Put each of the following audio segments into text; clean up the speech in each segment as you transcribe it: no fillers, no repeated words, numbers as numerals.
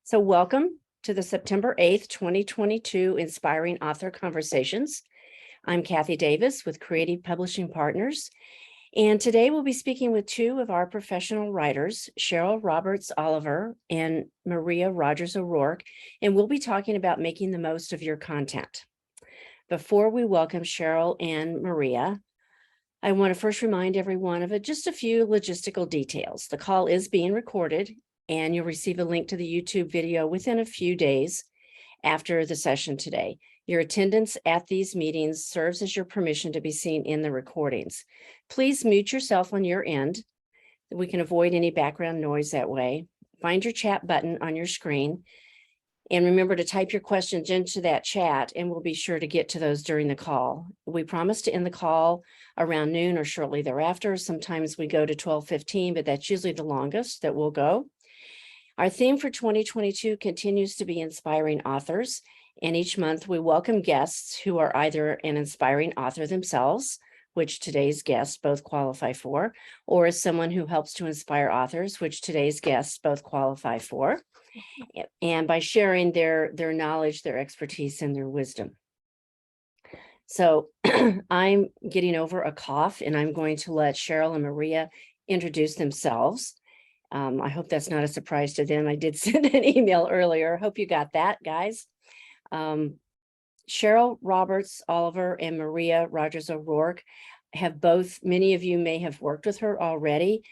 So welcome to the September 8th, 2022 Inspiring Author Conversations. I'm Kathy Davis with Creative Publishing Partners, and today we'll be speaking with two of our professional writers, Cheryl Roberts Oliver and Maria Rogers O'Rourke, and we'll be talking about making the most of your content. Before we welcome Cheryl and Maria, I want to first remind everyone of just a few logistical details. The call is being recorded, and you'll receive a link to the YouTube video within a few days after the session today. Your attendance at these meetings serves as your permission to be seen in the recordings. Please mute yourself on your end. We can avoid any background noise that way. Find your chat button on your screen. And remember to type your questions into that chat, and we'll be sure to get to those during the call. We promise to end the call around noon or shortly thereafter. Sometimes we go to 12:15, but that's usually the longest that we'll go. Our theme for 2022 continues to be inspiring authors, and each month we welcome guests who are either an inspiring author themselves, which today's guests both qualify for, or as someone who helps to inspire authors, which today's guests both qualify for, and by sharing their knowledge, their expertise, and their wisdom. So I'm getting over a cough, and I'm going to let Cheryl and Maria introduce themselves. I hope that's not a surprise to them. I did send an email earlier. Hope you got that, guys. Cheryl Roberts Oliver and Maria Rogers O'Rourke have both, many of you may have worked with her already.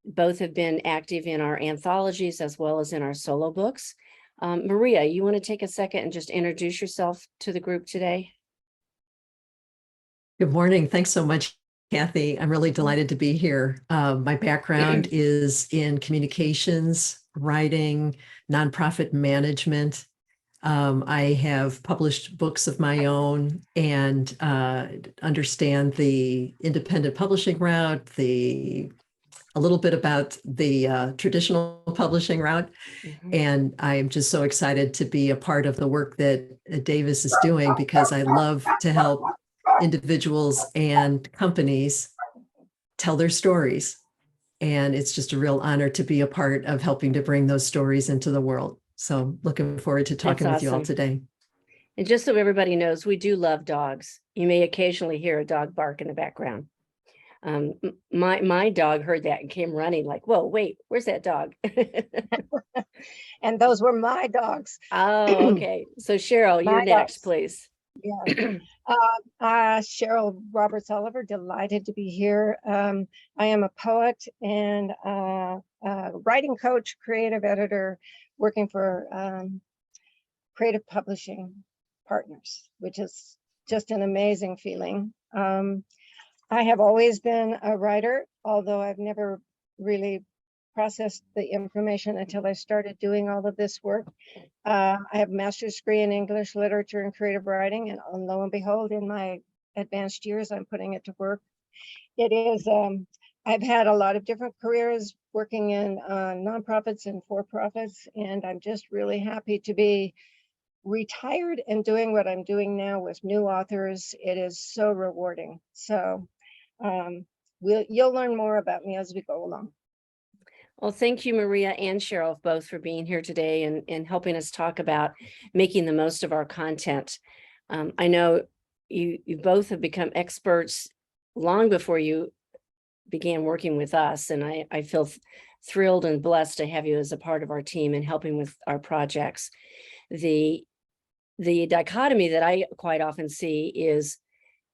Both have been active in our anthologies as well as in our solo books. Maria, you want to take a second and just introduce yourself to the group today? Good morning. Thanks so much, Kathy. I'm really delighted to be here. My background is in communications, writing, nonprofit management. I have published books of my own and understand the independent publishing route, a little bit about the traditional publishing route. And I'm just so excited to be a part of the work that Davis is doing, because I love to help individuals and companies tell their stories. And it's just a real honor to be a part of helping to bring those stories into the world. So looking forward to talking with you all today. And just so everybody knows, we do love dogs. You may occasionally hear a dog bark in the background. My dog heard that and came running like, whoa, wait, where's that dog? And those were my dogs. Oh, okay. So Cheryl, you're next, please. Yeah. Cheryl Roberts Oliver, delighted to be here. I am a poet and writing coach, creative editor, working for Creative Publishing Partners, which is just an amazing feeling. I have always been a writer, although I've never really processed the information until I started doing all of this work. I have a master's degree in English literature and creative writing, and lo and behold, in my advanced years, I'm putting it to work. It is, I've had a lot of different careers working in nonprofits and for-profits, and I'm just really happy to be retired and doing what I'm doing now with new authors. It is so rewarding. So you'll learn more about me as we go along. Well, thank you, Maria and Cheryl, both for being here today and helping us talk about making the most of our content. I know you both have become experts long before you began working with us, and I feel thrilled and blessed to have you as a part of our team and helping with our projects. The dichotomy that I quite often see is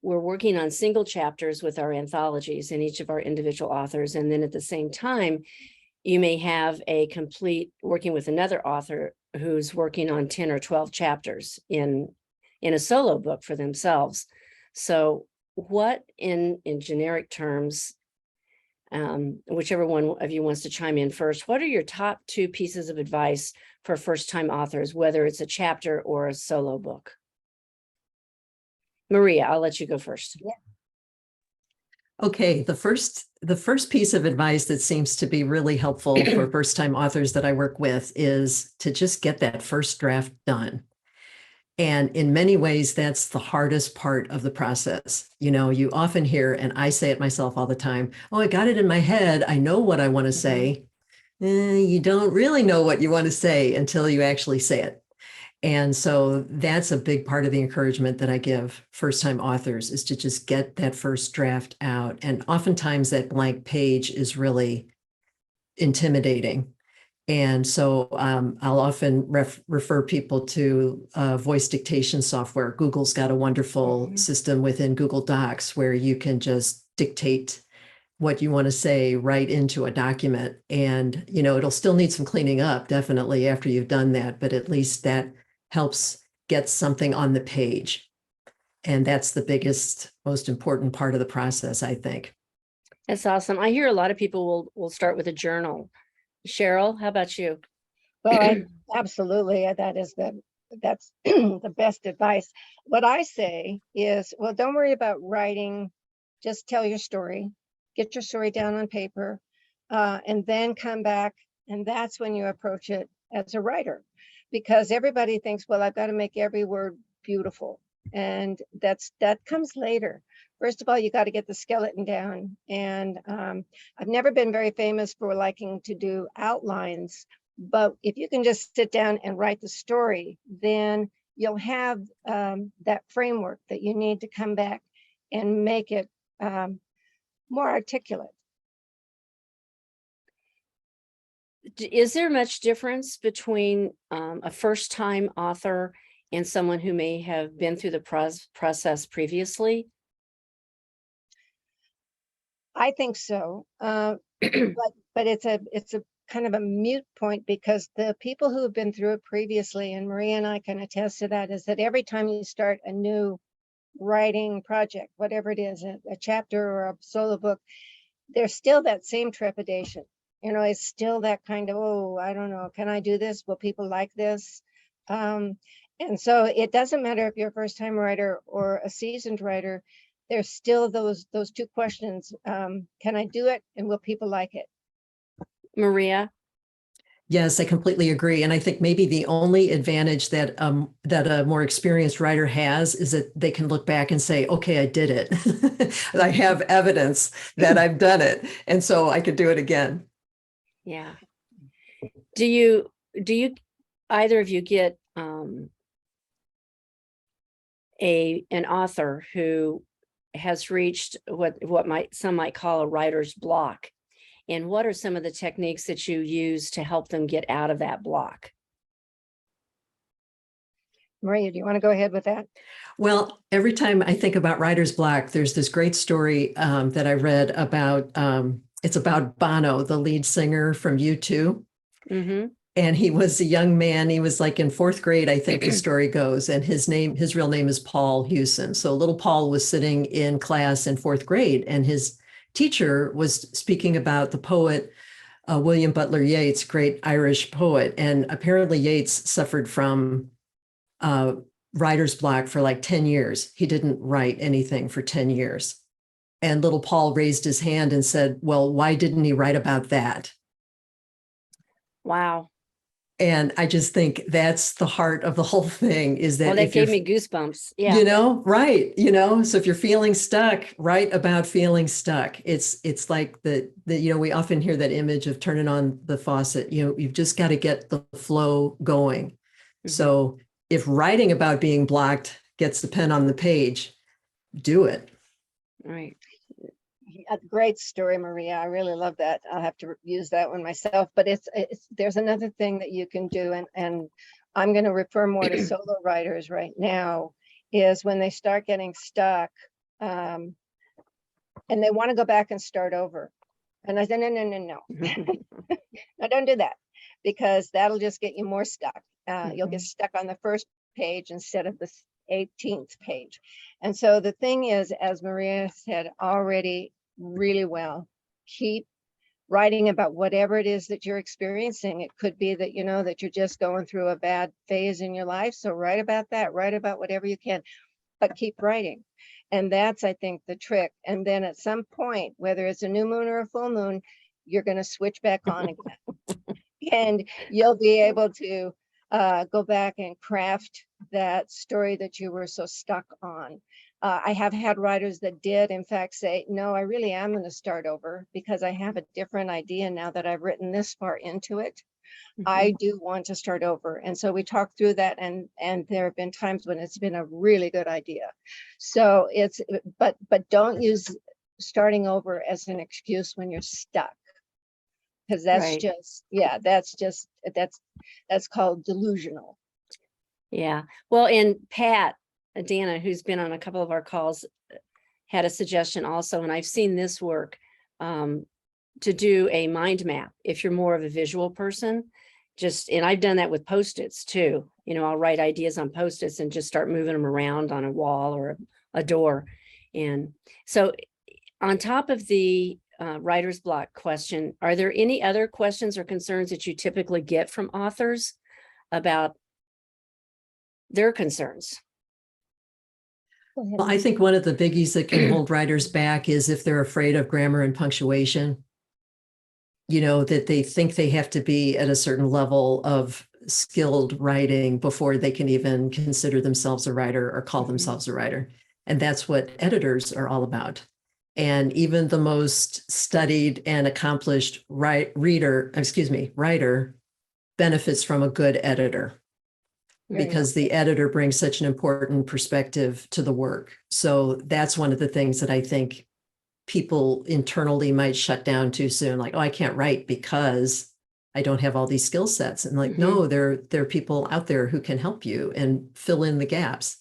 we're working on single chapters with our anthologies and each of our individual authors, and then at the same time, you may have a complete working with another author who's working on 10 or 12 chapters in a solo book for themselves. So what in generic terms, whichever one of you wants to chime in first, what are your top two pieces of advice for first-time authors, whether it's a chapter or a solo book? Maria, I'll let you go first. Yeah. Okay, the first piece of advice that seems to be really helpful for first-time authors that I work with is to just get that first draft done. And in many ways, that's the hardest part of the process. You know, you often hear, and I say it myself all the time, oh, I got it in my head. I know what I want to say. you don't really know what you want to say until you actually say it. And so that's a big part of the encouragement that I give first-time authors, is to just get that first draft out. And oftentimes that blank page is really intimidating. And so I'll often refer people to voice dictation software. Google's got a wonderful system within Google Docs where you can just dictate what you want to say right into a document. And, it'll still need some cleaning up, definitely, after you've done that, but at least that helps get something on the page. And that's the biggest, most important part of the process, I think. That's awesome. I hear a lot of people will start with a journal. Cheryl, how about you? Well, absolutely. That's the best advice. What I say is, well, don't worry about writing. Just tell your story. Get your story down on paper, and then come back. And that's when you approach it as a writer, because everybody thinks, well, I've got to make every word beautiful. And that comes later. First of all, you got to get the skeleton down. And I've never been very famous for liking to do outlines, but if you can just sit down and write the story, then you'll have that framework that you need to come back and make it more articulate. Is there much difference between a first-time author and someone who may have been through the process previously? I think so, but it's a kind of a mute point, because the people who have been through it previously, and Maria and I can attest to that, is that every time you start a new writing project, whatever it is, a chapter or a solo book, there's still that same trepidation. It's still that kind of, oh, I don't know, can I do this? Will people like this? And so it doesn't matter if you're a first-time writer or a seasoned writer. There's still those two questions. Can I do it? And will people like it? Maria? Yes, I completely agree. And I think maybe the only advantage that a more experienced writer has is that they can look back and say, okay, I did it. I have evidence that I've done it. And so I could do it again. Yeah. Do you either of you get an author who has reached what some might call a writer's block? And what are some of the techniques that you use to help them get out of that block? Maria, do you want to go ahead with that? Well, every time I think about writer's block, there's this great story that I read about. It's about Bono, the lead singer from U2. Mm-hmm. And he was a young man. He was like in fourth grade, I think the story goes. And his real name is Paul Hewson. So little Paul was sitting in class in fourth grade, and his teacher was speaking about the poet William Butler Yeats, great Irish poet. And apparently Yeats suffered from writer's block for like 10 years. He didn't write anything for 10 years. And little Paul raised his hand and said, well, why didn't he write about that? Wow. And I just think that's the heart of the whole thing, is that that gave me goosebumps. Yeah. Right. So if you're feeling stuck, write about feeling stuck. It's like we often hear that image of turning on the faucet. You've just got to get the flow going. Mm-hmm. So if writing about being blocked gets the pen on the page, do it. Right. A great story, Maria. I really love that. I'll have to use that one myself. But there's another thing that you can do, and I'm going to refer more to solo writers right now, is when they start getting stuck, and they want to go back and start over. And I said, no. No, don't do that, because that'll just get you more stuck. You'll get stuck on the first page instead of the 18th page. And so the thing is, as Maria said already really well, keep writing about whatever it is that you're experiencing. It could be that, that you're just going through a bad phase in your life. So write about that, write about whatever you can, but keep writing. And that's, I think, the trick. And then at some point, whether it's a new moon or a full moon, you're going to switch back on again. And you'll be able to go back and craft that story that you were so stuck on. I have had writers that did, in fact, say, no, I really am going to start over because I have a different idea now that I've written this far into it. I do want to start over. And so we talked through that, and there have been times when it's been a really good idea. So it's, but don't use starting over as an excuse when you're stuck. Because that's Right. just, yeah, that's called delusional. Yeah. Well, and Pat, Dana, who's been on a couple of our calls, had a suggestion also, and I've seen this work, to do a mind map. If you're more of a visual person, and I've done that with Post-its too. You know, I'll write ideas on Post-its and just start moving them around on a wall or a door. And so on top of the writer's block question, are there any other questions or concerns that you typically get from authors about their concerns? Well, I think one of the biggies that can hold writers back is if they're afraid of grammar and punctuation. You know, that they think they have to be at a certain level of skilled writing before they can even consider themselves a writer or call themselves a writer. And that's what editors are all about. And even the most studied and accomplished writer benefits from a good editor, because the editor brings such an important perspective to the work. So that's one of the things that I think people internally might shut down too soon. Like, oh, I can't write because I don't have all these skill sets. And like, no, there are people out there who can help you and fill in the gaps.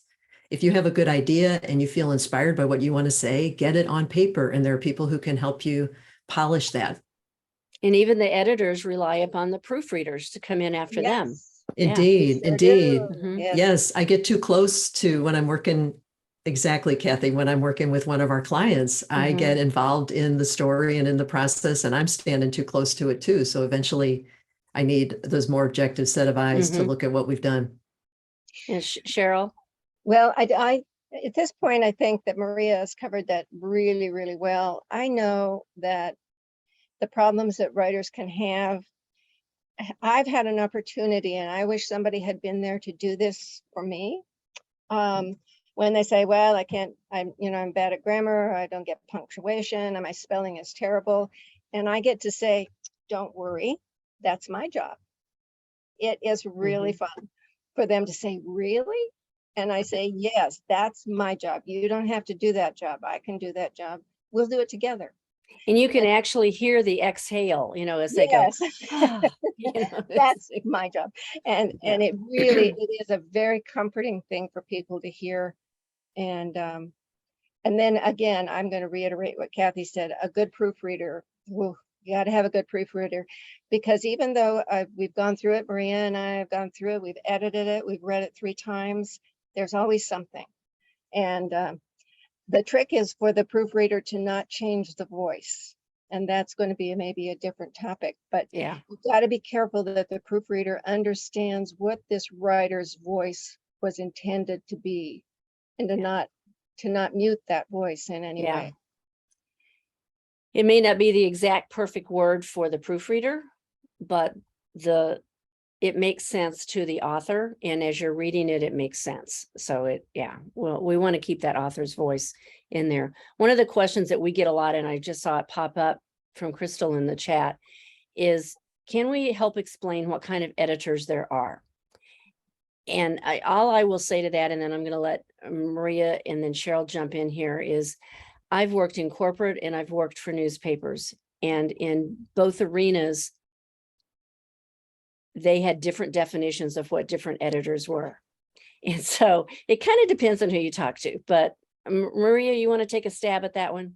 If you have a good idea and you feel inspired by what you want to say, get it on paper. And there are people who can help you polish that. And even the editors rely upon the proofreaders to come in after them. Indeed, Sure indeed. do. Yes, I get too close to when I'm working. Exactly, Kathy. When I'm working with one of our clients, I get involved in the story and in the process, and I'm standing too close to it too. So eventually I need those more objective set of eyes to look at what we've done. And Cheryl? Well, I at this point, I think that Maria has covered that really, really well. I know that the problems that writers can have, I've had an opportunity, and I wish somebody had been there to do this for me. When they say, well, I can't, I'm bad at grammar, I don't get punctuation, and my spelling is terrible. And I get to say, don't worry, that's my job. It is really fun for them to say, really? And I say, yes, that's my job. You don't have to do that job. I can do that job. We'll do it together. And you can actually hear the exhale, as they go. That's my job. And it really, it is a very comforting thing for people to hear. And then again, I'm going to reiterate what Kathy said, a good proofreader. You got to have a good proofreader, because even though we've gone through it, Maria and I have gone through it, we've edited it, we've read it 3 times, there's always something. And the trick is for the proofreader to not change the voice. And that's going to be maybe a different topic, but you've got to be careful that the proofreader understands what this writer's voice was intended to be, and to not mute that voice in any way. It may not be the exact perfect word for the proofreader, but it makes sense to the author, and as you're reading it, it makes sense. So we want to keep that author's voice in there. One of the questions that we get a lot, and I just saw it pop up from Crystal in the chat, is can we help explain what kind of editors there are? And all I will say to that, and then I'm going to let Maria and then Cheryl jump in here, is I've worked in corporate and I've worked for newspapers, and in both arenas, they had different definitions of what different editors were. And so it kind of depends on who you talk to. But Maria, you want to take a stab at that one?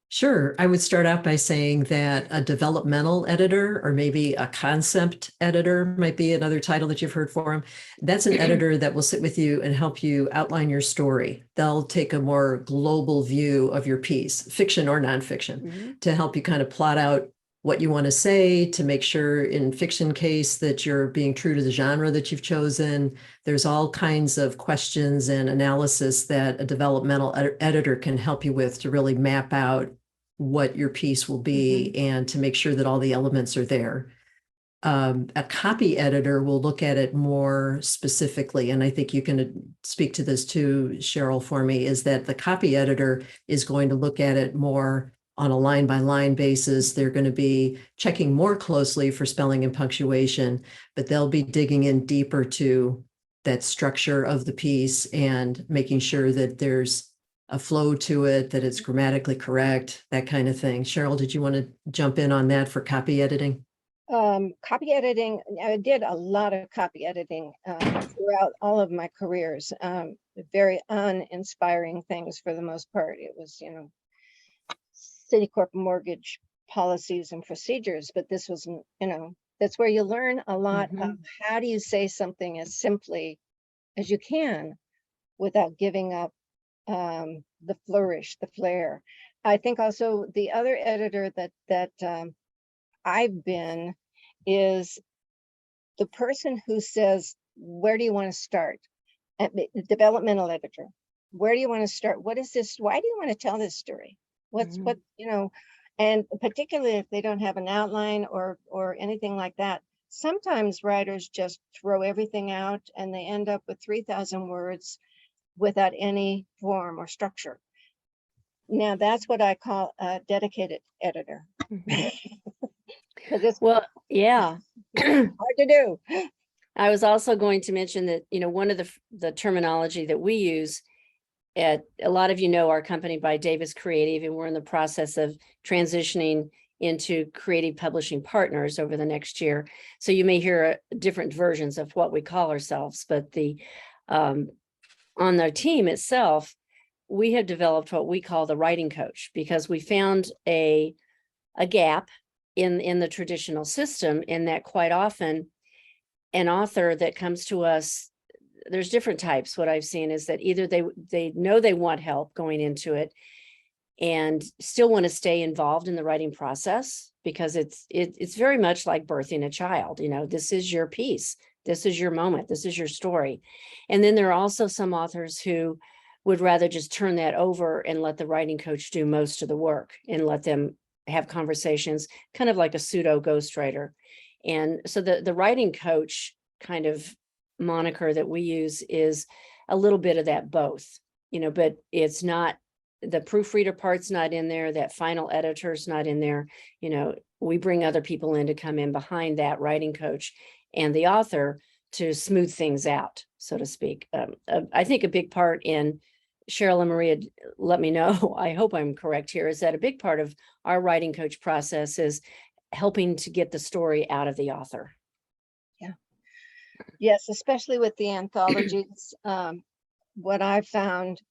Sure. I would start out by saying that a developmental editor, or maybe a concept editor, might be another title that you've heard for them. That's an editor that will sit with you and help you outline your story. They'll take a more global view of your piece, fiction or nonfiction, to help you kind of plot out what you want to say, to make sure in fiction case that you're being true to the genre that you've chosen. There's all kinds of questions and analysis that a developmental editor can help you with to really map out what your piece will be and to make sure that all the elements are there. A copy editor will look at it more specifically. And I think you can speak to this too, Cheryl, for me, is that the copy editor is going to look at it more on a line by line basis. They're going to be checking more closely for spelling and punctuation, but they'll be digging in deeper to that structure of the piece and making sure that there's a flow to it, that it's grammatically correct, that kind of thing. Cheryl, did you want to jump in on that for copy editing? Copy editing, I did a lot of copy editing throughout all of my careers. Very uninspiring things for the most part. It was, Citicorp mortgage policies and procedures, but this was, that's where you learn a lot of how do you say something as simply as you can without giving up the flourish, the flair. I think also the other editor that I've been is the person who says, where do you want to start? At the developmental editor. Where do you want to start? What is this? Why do you want to tell this story? What, and particularly if they don't have an outline or anything like that, sometimes writers just throw everything out and they end up with 3,000 words without any form or structure. Now that's what I call a dedicated editor. Well, yeah. Hard to do. I was also going to mention that, one of the terminology that we use at a lot of our company by Davis Creative, and we're in the process of transitioning into creative publishing partners over the next year. So you may hear different versions of what we call ourselves, but on the team itself, we have developed what we call the writing coach, because we found a gap in the traditional system, in that quite often an author that comes to us, there's different types. What I've seen is that either they know they want help going into it and still want to stay involved in the writing process, because it's very much like birthing a child. This is your piece, this is your moment, this is your story. And then there are also some authors who would rather just turn that over and let the writing coach do most of the work and let them have conversations, kind of like a pseudo ghostwriter. And so the writing coach kind of moniker that we use is a little bit of that both, but it's not, the proofreader part's not in there, that final editor's not in there. We bring other people in to come in behind that writing coach and the author to smooth things out, so to speak. I think a big part in, Cheryl and Maria, let me know, I hope I'm correct here, is that a big part of our writing coach process is helping to get the story out of the author. Yeah. Yes, especially with the anthologies. What I found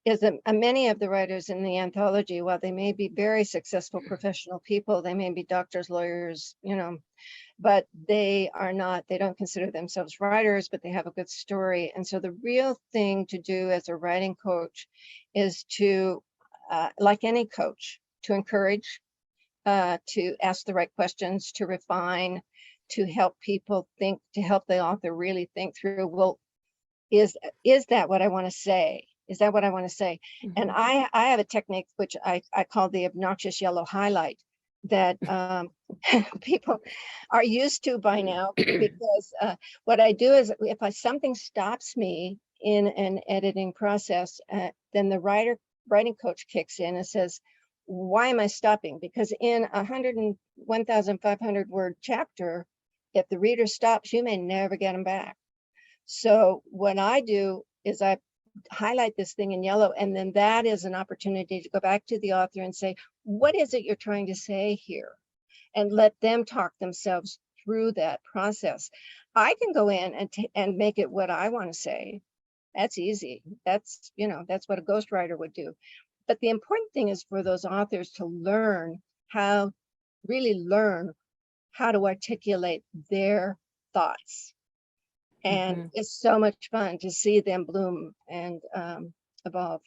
is that many of the writers in the anthology, while they may be very successful professional people, they may be doctors, lawyers, but they don't consider themselves writers, but they have a good story. And so the real thing to do as a writing coach is to, like any coach, to encourage, to ask the right questions, to refine, to help people think, to help the author really think through, well, is that what I want to say? Is that what I want to say? And I have a technique which I call the obnoxious yellow highlight that people are used to by now, because what I do is if something stops me in an editing process, then the writing coach kicks in and says, why am I stopping? Because in 1,500 word chapter, if the reader stops, you may never get them back. So what I do is I highlight this thing in yellow, and then that is an opportunity to go back to the author and say, what is it you're trying to say here? And let them talk themselves through that process. I can go in and make it what I want to say. That's easy. That's what a ghostwriter would do. But the important thing is for those authors to learn how to articulate their thoughts. And it's so much fun to see them bloom and evolve.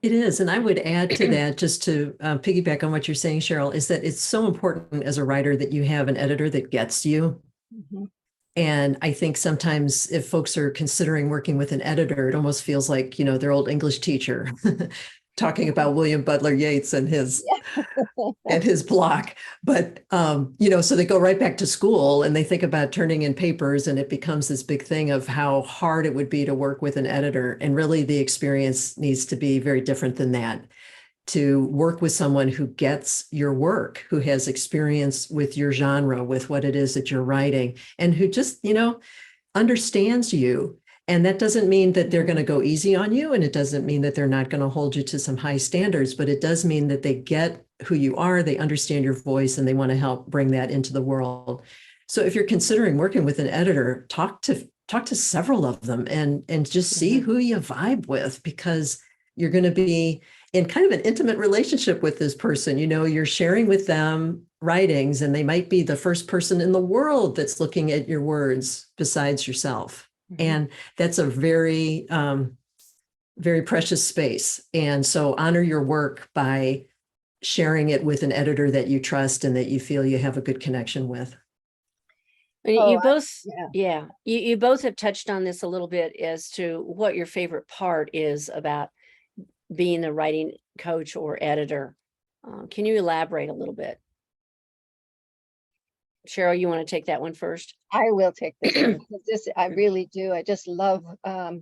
It is. And I would add to that, just to piggyback on what you're saying, Cheryl, is that it's so important as a writer that you have an editor that gets you. And I think sometimes if folks are considering working with an editor, it almost feels like, their old English teacher. talking about William Butler Yeats and his Yeah. and his block. But so they go right back to school and they think about turning in papers, and it becomes this big thing of how hard it would be to work with an editor. And really the experience needs to be very different than that. To work with someone who gets your work, who has experience with your genre, with what it is that you're writing, and who just, understands you. And that doesn't mean that they're going to go easy on you. And it doesn't mean that they're not going to hold you to some high standards, but it does mean that they get who you are, they understand your voice, and they want to help bring that into the world. So if you're considering working with an editor, talk to several of them and just see who you vibe with, because you're going to be in kind of an intimate relationship with this person. You're sharing with them writings, and they might be the first person in the world that's looking at your words besides yourself. And that's a very, very precious space. And so honor your work by sharing it with an editor that you trust and that you feel you have a good connection with. You both, yeah. you both have touched on this a little bit as to what your favorite part is about being a writing coach or editor. Can you elaborate a little bit? Cheryl, you want to take that one first? I will take this one. I really do. I just love, I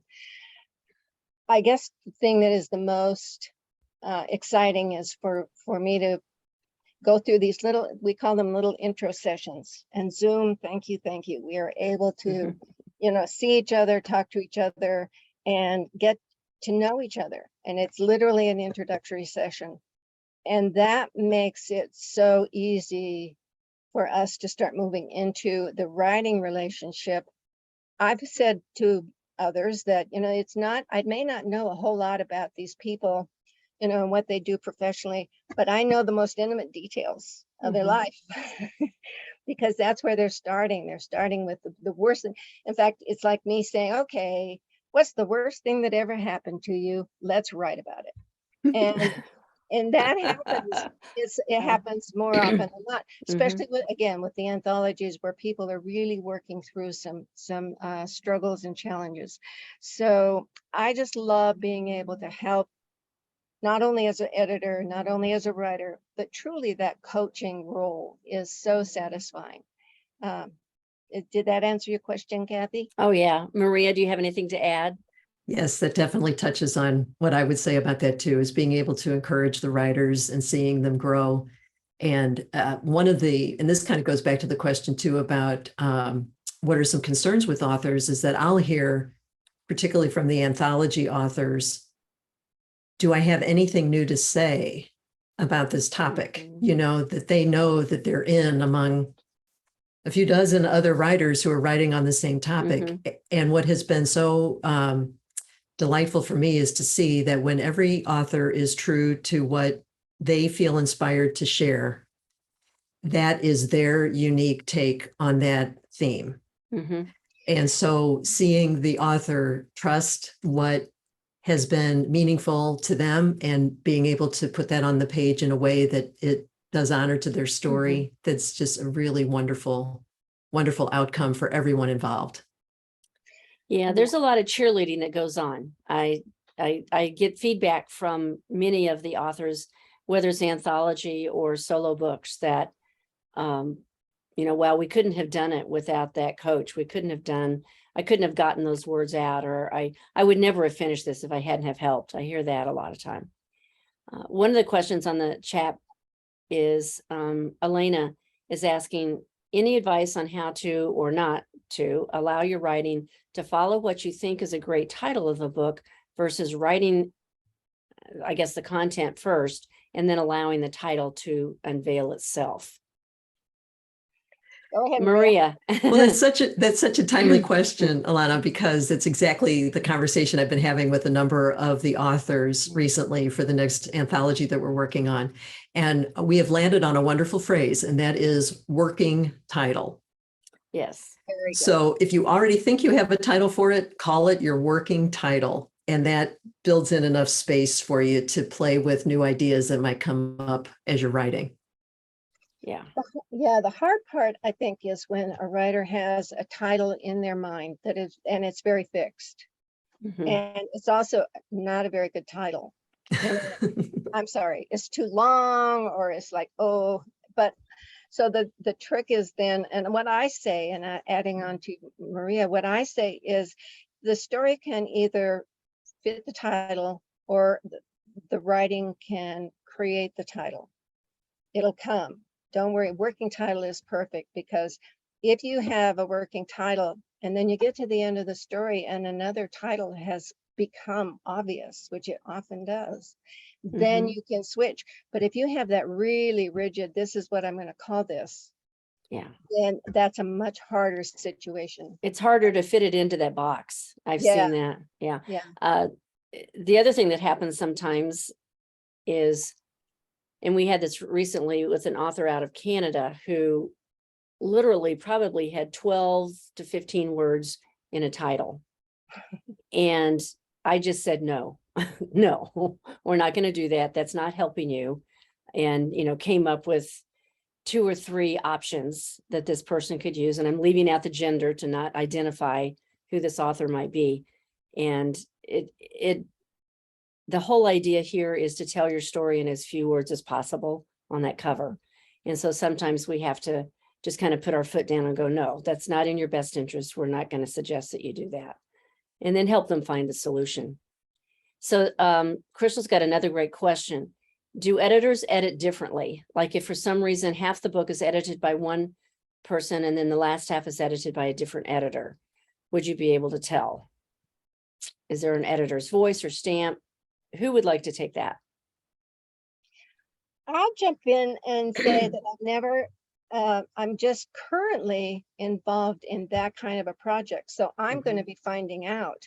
guess the thing that is the most exciting is for me to go through these we call them little intro sessions, and Zoom. Thank you. We are able to, see each other, talk to each other, and get to know each other. And it's literally an introductory session. And that makes it so easy for us to start moving into the writing relationship. I've said to others that, it's not, I may not know a whole lot about these people, and what they do professionally, but I know the most intimate details of their life because that's where they're starting. They're starting with the worst. In fact, it's like me saying, okay, what's the worst thing that ever happened to you? Let's write about it. And that happens. It happens more often than not, especially with the anthologies where people are really working through some struggles and challenges. So I just love being able to help, not only as an editor, not only as a writer, but truly that coaching role is so satisfying. Did that answer your question, Kathy? Oh yeah. Maria, do you have anything to add? Yes, that definitely touches on what I would say about that too, is being able to encourage the writers and seeing them grow. And and this kind of goes back to the question too about what are some concerns with authors, is that I'll hear, particularly from the anthology authors, do I have anything new to say about this topic? That they know that they're in among a few dozen other writers who are writing on the same topic. And what has been so delightful for me is to see that when every author is true to what they feel inspired to share, that is their unique take on that theme. And so seeing the author trust what has been meaningful to them and being able to put that on the page in a way that it does honor to their story, that's just a really wonderful, wonderful outcome for everyone involved. Yeah, there's a lot of cheerleading that goes on. I get feedback from many of the authors, whether it's anthology or solo books, that well, we couldn't have done it without that coach. I couldn't have gotten those words out, or I would never have finished this if I hadn't have helped. I hear that a lot of time. One of the questions on the chat is Elena is asking, any advice on how to or not to allow your writing to follow what you think is a great title of a book versus writing, I guess, the content first and then allowing the title to unveil itself? Go ahead, Maria. Well, that's such a timely question, Alana, because it's exactly the conversation I've been having with a number of the authors recently for the next anthology that we're working on. And we have landed on a wonderful phrase, and that is working title. Yes. So if you already think you have a title for it, call it your working title. And that builds in enough space for you to play with new ideas that might come up as you're writing. Yeah. Yeah, the hard part, I think, is when a writer has a title in their mind and it's very fixed. And it's also not a very good title. And I'm sorry, it's too long, or it's like, oh, but so the trick is then, and what I say, and adding on to Maria, what I say is the story can either fit the title, or the writing can create the title. It'll come. Don't worry, working title is perfect, because if you have a working title and then you get to the end of the story and another title has become obvious, which it often does, then you can switch. But if you have that really rigid, this is what I'm going to call this, Yeah. then that's a much harder situation. It's harder to fit it into that box. I've Yeah. seen that. Yeah. Yeah. The other thing that happens sometimes is, and we had this recently with an author out of Canada who literally probably had 12 to 15 words in a title. And I just said, no, no, we're not going to do that. That's not helping you. And, came up with 2 or 3 options that this person could use. And I'm leaving out the gender to not identify who this author might be. And the whole idea here is to tell your story in as few words as possible on that cover. And so sometimes we have to just kind of put our foot down and go, no, that's not in your best interest. We're not going to suggest that you do that. And then help them find the solution. So Crystal's got another great question. Do editors edit differently? Like if for some reason half the book is edited by one person and then the last half is edited by a different editor, would you be able to tell? Is there an editor's voice or stamp? Who would like to take that? I'll jump in and say that I've never, I'm just currently involved in that kind of a project. So I'm going to be finding out,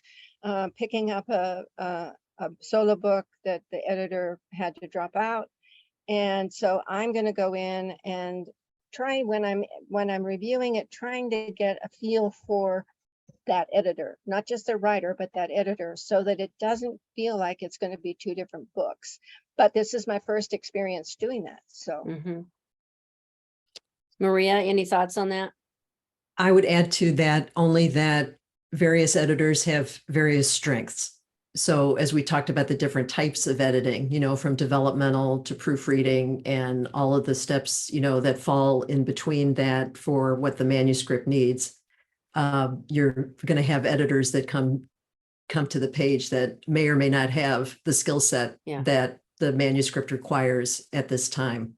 picking up a solo book that the editor had to drop out. And so I'm going to go in and try, when I'm reviewing it, trying to get a feel for that editor, not just the writer, but that editor, so that it doesn't feel like it's going to be 2 different books. But this is my first experience doing that. So Maria, any thoughts on that? I would add to that only that various editors have various strengths. So as we talked about the different types of editing, from developmental to proofreading and all of the steps, that fall in between that for what the manuscript needs, you're going to have editors that come to the page that may or may not have the skill set that the manuscript requires at this time.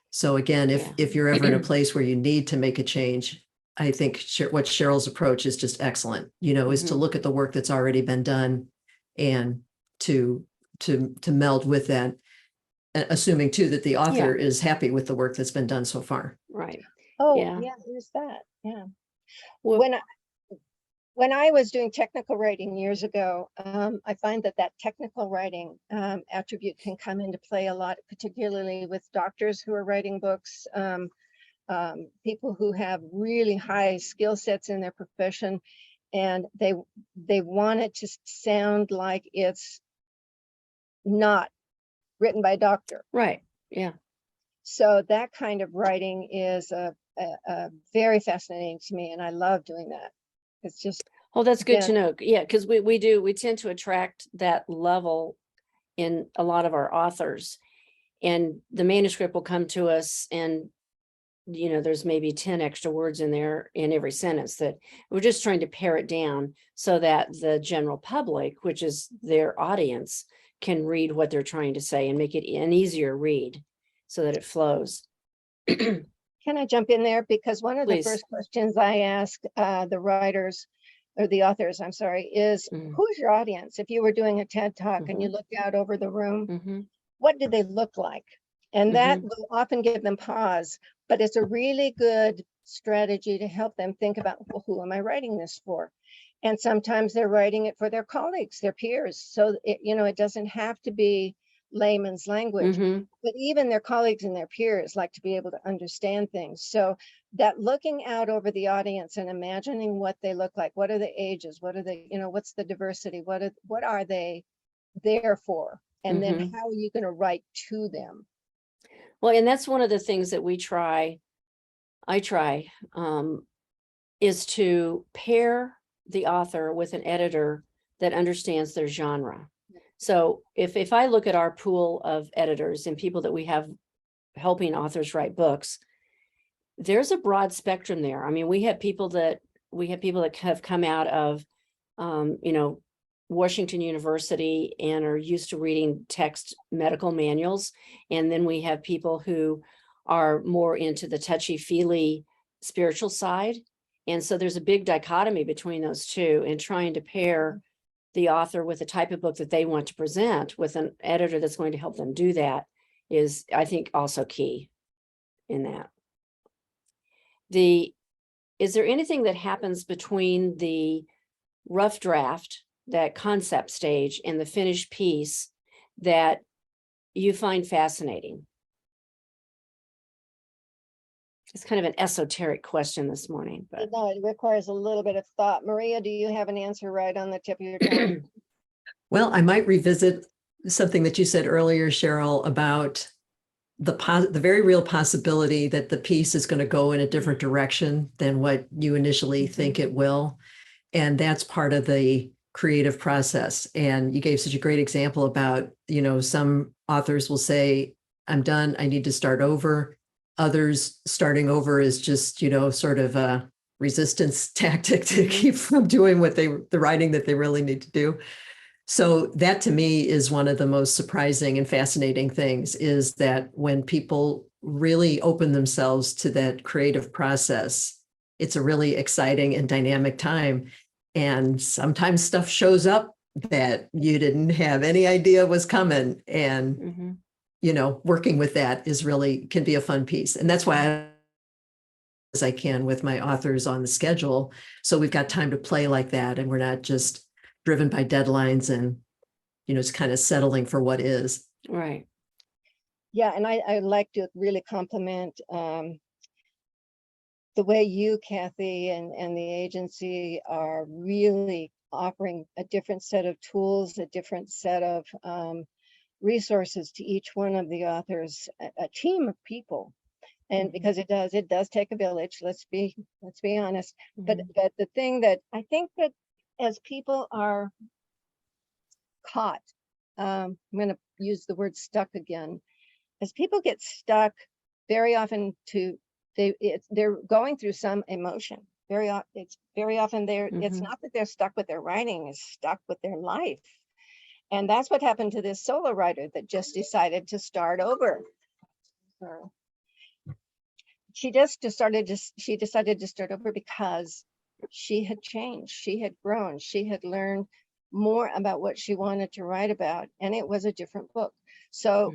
So again, if you're ever in a place where you need to make a change, I think what Cheryl's approach is just excellent, is to look at the work that's already been done and to meld with that, assuming too that the author is happy with the work that's been done so far. Right. Oh, yeah, there's that. Yeah. Well, when I was doing technical writing years ago, I find that technical writing attribute can come into play a lot, particularly with doctors who are writing books, people who have really high skill sets in their profession, and they want it to sound like it's not written by a doctor. Right. Yeah. So that kind of writing is very fascinating to me, and I love doing that. It's just, oh, that's good to know. Yeah, because we tend to attract that level in a lot of our authors, and the manuscript will come to us and there's maybe 10 extra words in there in every sentence that we're just trying to pare it down so that the general public, which is their audience, can read what they're trying to say and make it an easier read so that it flows. Can I jump in there? Because one of the first questions I ask the writers, or the authors, I'm sorry, is who's your audience? If you were doing a TED Talk and you looked out over the room, what did they look like? And that will often give them pause, but it's a really good strategy to help them think about, well, who am I writing this for? And sometimes they're writing it for their colleagues, their peers. So it doesn't have to be layman's language, but even their colleagues and their peers like to be able to understand things. So that looking out over the audience and imagining what they look like, what are the ages, what are they, what's the diversity, what are they there for? And then how are you going to write to them? Well, and that's one of the things that I try, is to pair the author with an editor that understands their genre. So if I look at our pool of editors and people that we have helping authors write books, there's a broad spectrum there. I mean, we have people that have come out of, Washington University and are used to reading text medical manuals. And then we have people who are more into the touchy-feely spiritual side. And so there's a big dichotomy between those two, and trying to pair the author with the type of book that they want to present with an editor that's going to help them do that is, I think, also key in that. Is there anything that happens between the rough draft, that concept stage, and the finished piece that you find fascinating? It's kind of an esoteric question this morning, but No, it requires a little bit of thought. Maria, do you have an answer right on the tip of your tongue? Well, I might revisit something that you said earlier, Cheryl, about the very real possibility that the piece is going to go in a different direction than what you initially think it will. And that's part of the creative process. And you gave such a great example about, some authors will say, I'm done, I need to start over. Others, starting over is just, sort of a resistance tactic to keep from doing the writing that they really need to do. So that to me is one of the most surprising and fascinating things, is that when people really open themselves to that creative process, it's a really exciting and dynamic time. And sometimes stuff shows up that you didn't have any idea was coming. And, working with that can be a fun piece. And that's why as I can with my authors on the schedule. So we've got time to play like that. And we're not just driven by deadlines and, just kind of settling for what is. right. Yeah, and I'd like to really compliment the way you, Kathy, and the agency are really offering a different set of tools, a different set of resources to each one of the authors, a team of people. And because it does take a village, let's be honest. But the thing that I think that as people are caught, I'm going to use the word stuck again, as people get stuck, very often they're going through some emotion. It's very often it's not that they're stuck with their writing, it's stuck with their life. And that's what happened to this solo writer that just decided to start over. She decided to start over because she had changed, she had grown, she had learned more about what she wanted to write about, and it was a different book. So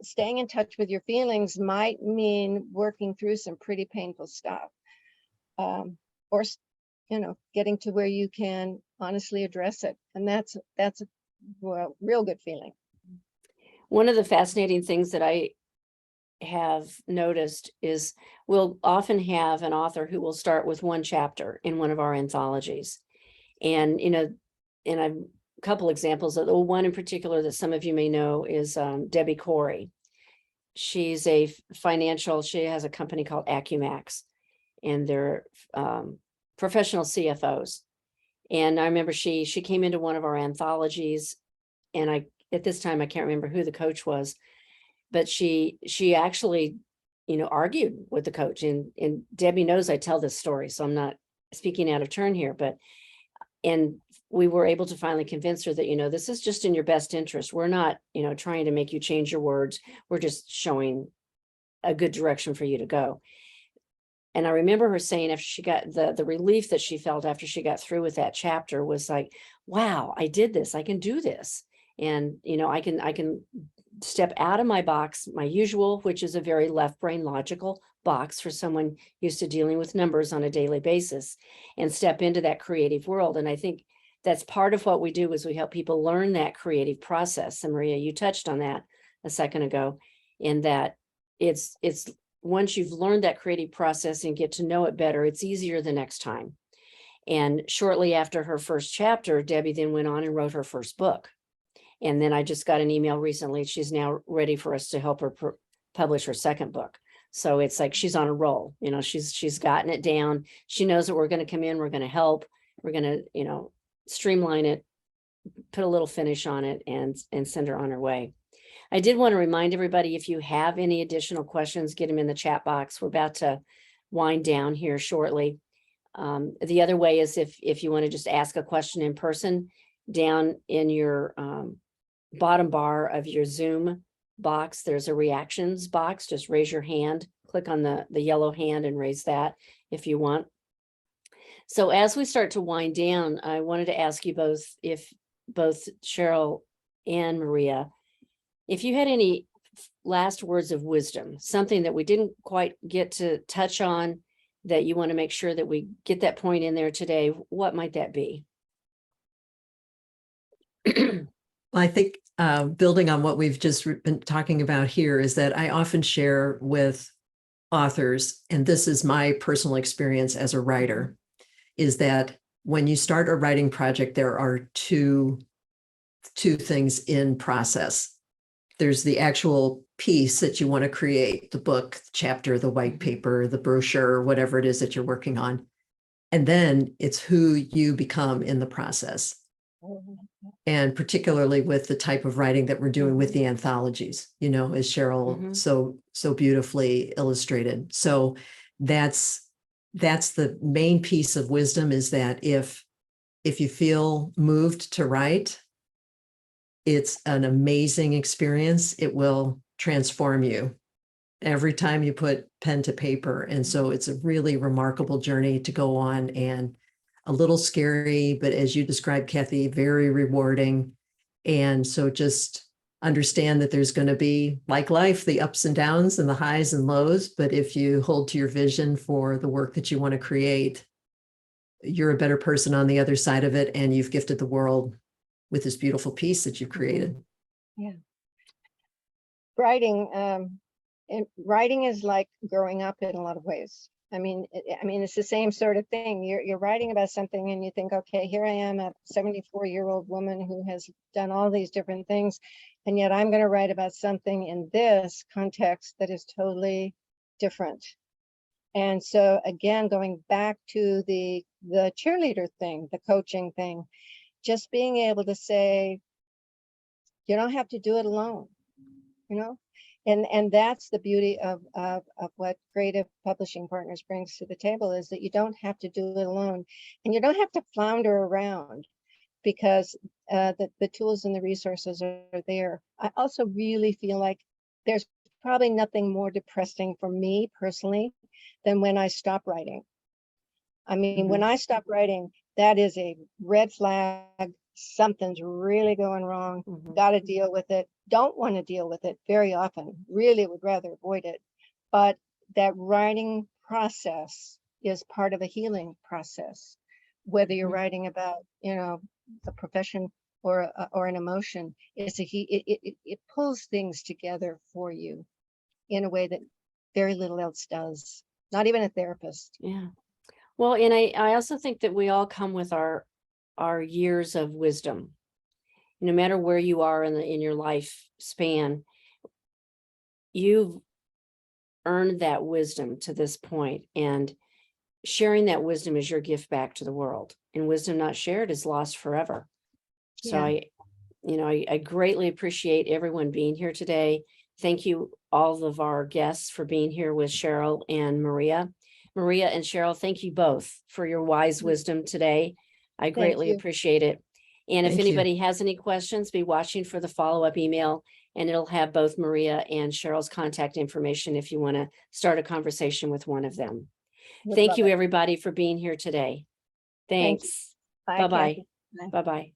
staying in touch with your feelings might mean working through some pretty painful stuff, or getting to where you can honestly address it, and that's a real good feeling. One of the fascinating things that I have noticed is we'll often have an author who will start with one chapter in one of our anthologies, and a couple examples of the one in particular that some of you may know is Debbie Corey. She's she has a company called Acumax, and they're professional CFOs. And I remember she came into one of our anthologies, and at this time I can't remember who the coach was, but she actually argued with the coach, and Debbie knows I tell this story, so I'm not speaking out of turn here, and we were able to finally convince her that, this is just in your best interest. We're not, trying to make you change your words. We're just showing a good direction for you to go. And I remember her saying, after she got the relief that she felt after she got through with that chapter was like, wow, I did this, I can do this. And, I can step out of my box, my usual, which is a very left brain logical box for someone used to dealing with numbers on a daily basis, and step into that creative world. And I think that's part of what we do, is we help people learn that creative process. And Maria, you touched on that a second ago, in that it's once you've learned that creative process and get to know it better, it's easier the next time. And shortly after her first chapter, Debbie then went on and wrote her first book. And then I just got an email recently. She's now ready for us to help her publish her second book. So it's like she's on a roll. She's gotten it down. She knows that we're going to come in, we're going to help, we're going to, streamline it. put a little finish on it and send her on her way. I did want to remind everybody, if you have any additional questions, get them in the chat box. We're about to wind down here shortly. The other way is if you want to just ask a question in person, down in your bottom bar of your Zoom box, there's a reactions box. Just raise your hand, click on the yellow hand and raise that if you want. So as we start to wind down, I wanted to ask you both, if both Cheryl and Maria, if you had any last words of wisdom, something that we didn't quite get to touch on, that you want to make sure that we get that point in there today, what might that be? I think building on what we've just been talking about here is that I often share with authors, and this is my personal experience as a writer, is that when you start a writing project, there are two things in process. There's the actual piece that you want to create, the book, the chapter, the white paper, the brochure, whatever it is that you're working on. And then it's who you become in the process. And particularly with the type of writing that we're doing with the anthologies, you know, as Cheryl so beautifully illustrated. So that's the main piece of wisdom, is that if you feel moved to write, it's an amazing experience. It will transform you every time you put pen to paper. And so it's a really remarkable journey to go on, and a little scary, but as you described, Kathy, very rewarding. And so just understand that there's going to be, like life, the ups and downs and the highs and lows. But if you hold to your vision for the work that you want to create, you're a better person on the other side of it. And you've gifted the world with this beautiful piece that you've created. Yeah. Writing, and writing is like growing up in a lot of ways. I mean, it's the same sort of thing. You're writing about something and you think, okay, here I am, a 74-year-old woman who has done all these different things, and yet I'm going to write about something in this context that is totally different. And so again, going back to the cheerleader thing, the coaching thing, just being able to say, you don't have to do it alone, you know? And that's the beauty of what Creative Publishing Partners brings to the table, is that you don't have to do it alone, and you don't have to flounder around, because the tools and the resources are there. I also really feel like there's probably nothing more depressing for me personally than when I stop writing. I mean, when I stop writing, that is a red flag. Something's really going wrong. Got to deal with it. Don't want to deal with it very often. Really would rather avoid it. But that writing process is part of a healing process. Whether you're writing about, you know, a profession or an emotion, it pulls things together for you in a way that very little else does. Not even a therapist. Yeah. Well, and I also think that we all come with our years of wisdom. No matter where you are in your life span, you've earned that wisdom to this point, and sharing that wisdom is your gift back to the world. And wisdom not shared is lost forever. So I greatly appreciate everyone being here today. Thank you, all of our guests, for being here with Cheryl and Maria. Maria and Cheryl, thank you both for your wise wisdom today. I greatly appreciate it. And if anybody has any questions, be watching for the follow-up email, and it'll have both Maria and Cheryl's contact information if you want to start a conversation with one of them. Thank you, everybody, for being here today. Thanks. Bye-bye. Bye-bye.